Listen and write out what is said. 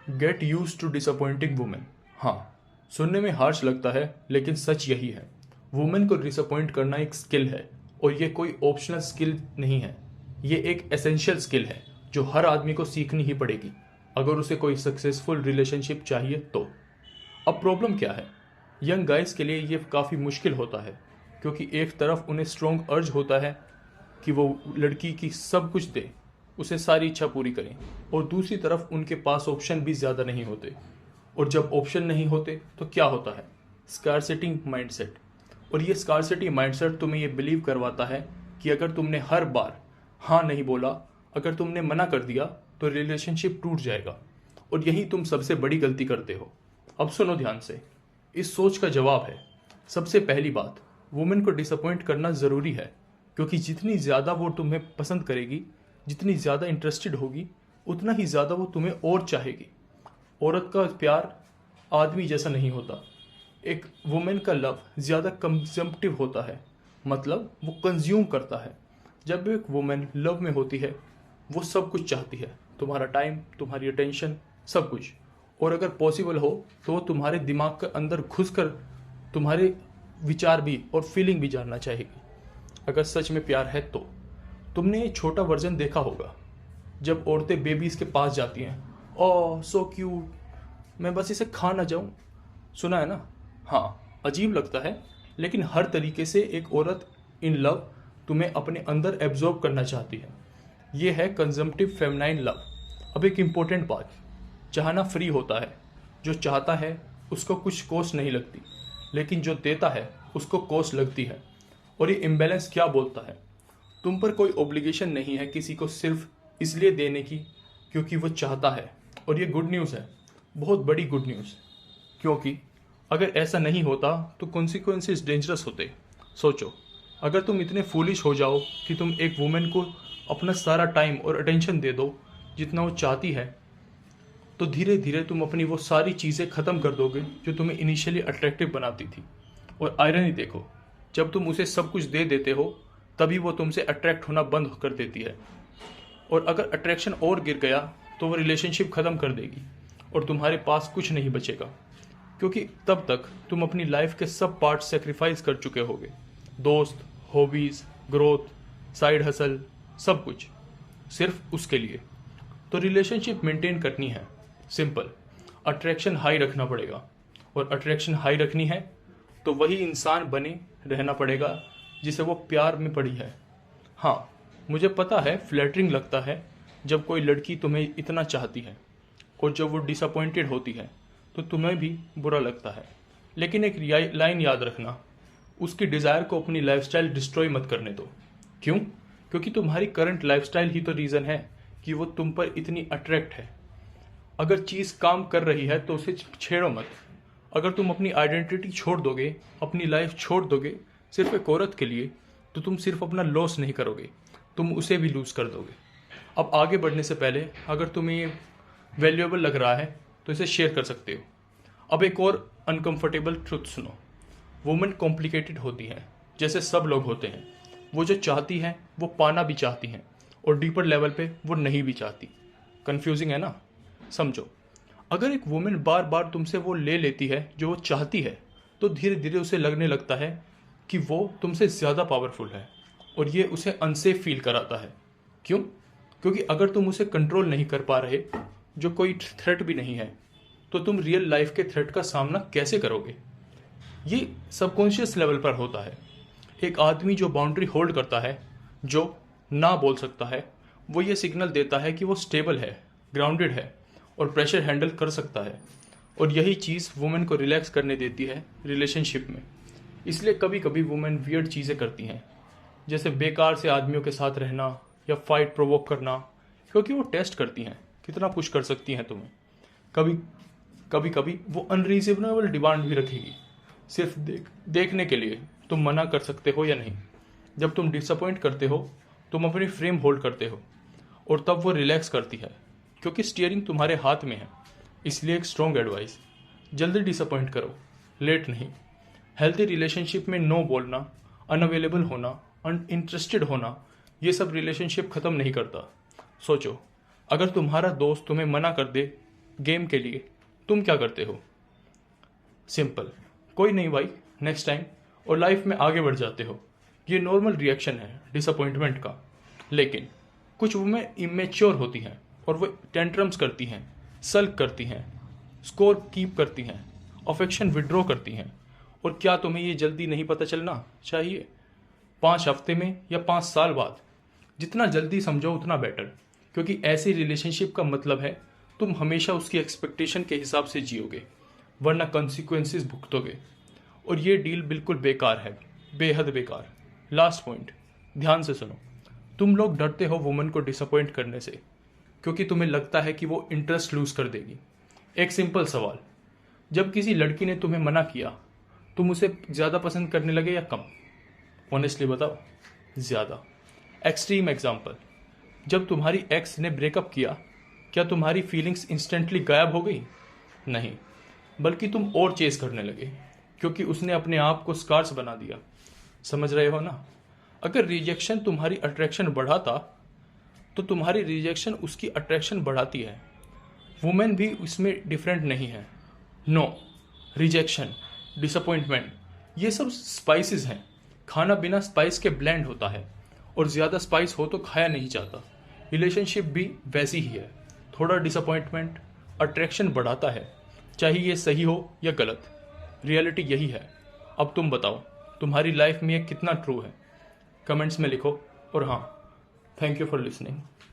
Gate use to disappointing women. हाँ, सुनने में हार्श लगता है लेकिन सच यही है। वुमेन को डिसअपॉइंट करना एक स्किल है और ये कोई ऑप्शनल स्किल नहीं है। ये एक एसेंशियल स्किल है जो हर आदमी को सीखनी ही पड़ेगी अगर उसे कोई सक्सेसफुल रिलेशनशिप चाहिए तो। अब प्रॉब्लम क्या है? यंग गाइस के लिए ये काफ़ी मुश्किल होता है क्योंकि एक तरफ उन्हें स्ट्रॉन्ग अर्ज होता है कि वो लड़की की सब कुछ दे, उसे सारी इच्छा पूरी करें, और दूसरी तरफ उनके पास ऑप्शन भी ज़्यादा नहीं होते। और जब ऑप्शन नहीं होते तो क्या होता है? Scarcity mindset. और ये स्कार्सिटी माइंडसेट तुम्हें ये बिलीव करवाता है कि अगर तुमने हर बार हाँ नहीं बोला, अगर तुमने मना कर दिया तो रिलेशनशिप टूट जाएगा। और यही तुम सबसे बड़ी गलती करते हो। अब सुनो ध्यान से, इस सोच का जवाब है, सबसे पहली बात, वुमेन को डिसअपॉइंट करना ज़रूरी है क्योंकि जितनी ज़्यादा वो तुम्हें पसंद करेगी, जितनी ज़्यादा इंटरेस्टेड होगी, उतना ही ज़्यादा वो तुम्हें और चाहेगी। औरत का प्यार आदमी जैसा नहीं होता। एक वुमेन का लव ज़्यादा कंजम्पटिव होता है, मतलब वो कंज्यूम करता है। जब एक वुमेन लव में होती है वो सब कुछ चाहती है, तुम्हारा टाइम, तुम्हारी अटेंशन, सब कुछ। और अगर पॉसिबल हो तो वो तुम्हारे दिमाग के अंदर घुसकर तुम्हारे विचार भी और फीलिंग भी जानना चाहेगी, अगर सच में प्यार है तो। तुमने ये छोटा वर्जन देखा होगा जब औरतें बेबीज़ के पास जाती हैं, ओह सो क्यूट, मैं बस इसे खा ना जाऊं। सुना है ना? हाँ, अजीब लगता है लेकिन हर तरीके से एक औरत इन लव तुम्हें अपने अंदर एब्जॉर्ब करना चाहती है। ये है कंजम्पटिव फेमिनाइन लव। अब एक इम्पोर्टेंट बात, चाहना फ्री होता है। जो चाहता है उसको कुछ कॉस्ट नहीं लगती, लेकिन जो देता है उसको कॉस्ट लगती है। और ये इम्बैलेंस क्या बोलता है? तुम पर कोई ऑब्लिगेशन नहीं है किसी को सिर्फ इसलिए देने की क्योंकि वो चाहता है। और ये गुड न्यूज़ है, बहुत बड़ी गुड न्यूज़, क्योंकि अगर ऐसा नहीं होता तो कॉन्सिक्वेंसेस डेंजरस होते। सोचो, अगर तुम इतने फूलिश हो जाओ कि तुम एक वुमेन को अपना सारा टाइम और अटेंशन दे दो जितना वो चाहती है, तो धीरे धीरे तुम अपनी वो सारी चीज़ें ख़त्म कर दोगे जो तुम्हें इनिशियली अट्रैक्टिव बनाती थी। और आयरनी देखो, जब तुम उसे सब कुछ दे देते हो तभी वो तुमसे अट्रैक्ट होना बंद कर देती है। और अगर अट्रैक्शन और गिर गया तो वो रिलेशनशिप ख़त्म कर देगी और तुम्हारे पास कुछ नहीं बचेगा, क्योंकि तब तक तुम अपनी लाइफ के सब पार्ट सेक्रीफाइस कर चुके होगे। दोस्त, हॉबीज़, ग्रोथ, साइड हसल, सब कुछ सिर्फ उसके लिए। तो रिलेशनशिप मेंटेन करनी है, सिंपल, अट्रैक्शन हाई रखना पड़ेगा। और अट्रैक्शन हाई रखनी है तो वही इंसान बने रहना पड़ेगा जिसे वो प्यार में पड़ी है। हाँ, मुझे पता है फ्लैटरिंग लगता है जब कोई लड़की तुम्हें इतना चाहती है, और जब वो डिसअपॉइंटेड होती है तो तुम्हें भी बुरा लगता है। लेकिन एक लाइन याद रखना, उसकी डिज़ायर को अपनी लाइफस्टाइल डिस्ट्रॉय मत करने दो। क्यों? क्योंकि तुम्हारी करंट लाइफस्टाइल ही तो रीज़न है कि वो तुम पर इतनी अट्रैक्ट है। अगर चीज़ काम कर रही है तो उसे छेड़ो मत। अगर तुम अपनी आइडेंटिटी छोड़ दोगे, अपनी लाइफ छोड़ दोगे सिर्फ एक औरत के लिए, तो तुम सिर्फ अपना लॉस नहीं करोगे, तुम उसे भी लूज़ कर दोगे। अब आगे बढ़ने से पहले अगर तुम्हें ये वैल्यूएबल लग रहा है तो इसे शेयर कर सकते हो। अब एक और अनकंफर्टेबल ट्रुथ सुनो, वुमेन कॉम्प्लिकेटेड होती है, जैसे सब लोग होते हैं। वो जो चाहती हैं वो पाना भी चाहती हैं, और डीपर लेवल पे वो नहीं भी चाहती। कंफ्यूजिंग है ना? समझो, अगर एक वुमेन बार बार तुमसे वो ले लेती है जो वो चाहती है, तो धीरे धीरे उसे लगने लगता है कि वो तुमसे ज़्यादा पावरफुल है, और ये उसे अनसेफ फील कराता है। क्यों? क्योंकि अगर तुम उसे कंट्रोल नहीं कर पा रहे, जो कोई थ्रेट भी नहीं है, तो तुम रियल लाइफ के थ्रेट का सामना कैसे करोगे? ये सबकॉन्शियस लेवल पर होता है। एक आदमी जो बाउंड्री होल्ड करता है, जो ना बोल सकता है, वो ये सिग्नल देता है कि वो स्टेबल है, ग्राउंडेड है और प्रेशर हैंडल कर सकता है। और यही चीज़ वुमेन को रिलैक्स करने देती है रिलेशनशिप में। इसलिए कभी कभी वुमेन वियर्ड चीज़ें करती हैं, जैसे बेकार से आदमियों के साथ रहना या फाइट प्रोवोक करना, क्योंकि वो टेस्ट करती हैं कितना पुश कर सकती हैं तुम्हें। कभी कभी वो अनरीजनेबल डिमांड भी रखेगी, सिर्फ देखने के लिए तुम मना कर सकते हो या नहीं। जब तुम डिसअपॉइंट करते हो तुम अपनी फ्रेम होल्ड करते हो, और तब वो रिलैक्स करती है, क्योंकि स्टीयरिंग तुम्हारे हाथ में है। इसलिए एक स्ट्रॉन्ग एडवाइस, जल्दी डिसअपॉइंट करो, लेट नहीं। हेल्थी रिलेशनशिप में नो बोलना, अनअवेलेबल होना, अनइंटरेस्टेड होना, ये सब रिलेशनशिप ख़त्म नहीं करता। सोचो, अगर तुम्हारा दोस्त तुम्हें मना कर दे गेम के लिए तुम क्या करते हो? सिंपल, कोई नहीं भाई, नेक्स्ट टाइम, और लाइफ में आगे बढ़ जाते हो। ये नॉर्मल रिएक्शन है डिसअपॉइंटमेंट का। लेकिन कुछ वुमेन इमेच्योर होती हैं और वो टेंट्रम्स करती हैं, सल्क करती हैं, स्कोर कीप करती हैं, अफेक्शन विड्रॉ करती हैं। और क्या तुम्हें ये जल्दी नहीं पता चलना चाहिए? 5 हफ्ते में या 5 साल बाद? जितना जल्दी समझो उतना बेटर, क्योंकि ऐसी रिलेशनशिप का मतलब है तुम हमेशा उसकी एक्सपेक्टेशन के हिसाब से जियोगे, वरना कॉन्सिक्वेंसेस भुगतोगे। और ये डील बिल्कुल बेकार है, बेहद बेकार। लास्ट पॉइंट, ध्यान से सुनो। तुम लोग डरते हो वुमन को डिसअपॉइंट करने से, क्योंकि तुम्हें लगता है कि वो इंटरेस्ट लूज कर देगी। एक सिंपल सवाल, जब किसी लड़की ने तुम्हें मना किया, तुम उसे ज़्यादा पसंद करने लगे या कम? ऑनेस्टली बताओ। ज़्यादा। एक्सट्रीम एग्जाम्पल, जब तुम्हारी एक्स ने ब्रेकअप किया, क्या तुम्हारी फीलिंग्स इंस्टेंटली गायब हो गई? नहीं, बल्कि तुम और चेस करने लगे, क्योंकि उसने अपने आप को स्कार्स बना दिया। समझ रहे हो ना? अगर रिजेक्शन तुम्हारी अट्रैक्शन बढ़ाता, तो तुम्हारी रिजेक्शन उसकी अट्रैक्शन बढ़ाती है। वुमेन भी इसमें डिफरेंट नहीं है। नो, रिजेक्शन, डिसअपॉइंटमेंट, ये सब स्पाइसेस हैं। खाना बिना स्पाइस के ब्लेंड होता है, और ज़्यादा स्पाइस हो तो खाया नहीं जाता। रिलेशनशिप भी वैसी ही है। थोड़ा डिसअपॉइंटमेंट अट्रैक्शन बढ़ाता है, चाहे ये सही हो या गलत। रियलिटी यही है। अब तुम बताओ, तुम्हारी लाइफ में ये कितना ट्रू है? कमेंट्स में लिखो। और हाँ, थैंक यू फॉर लिसनिंग।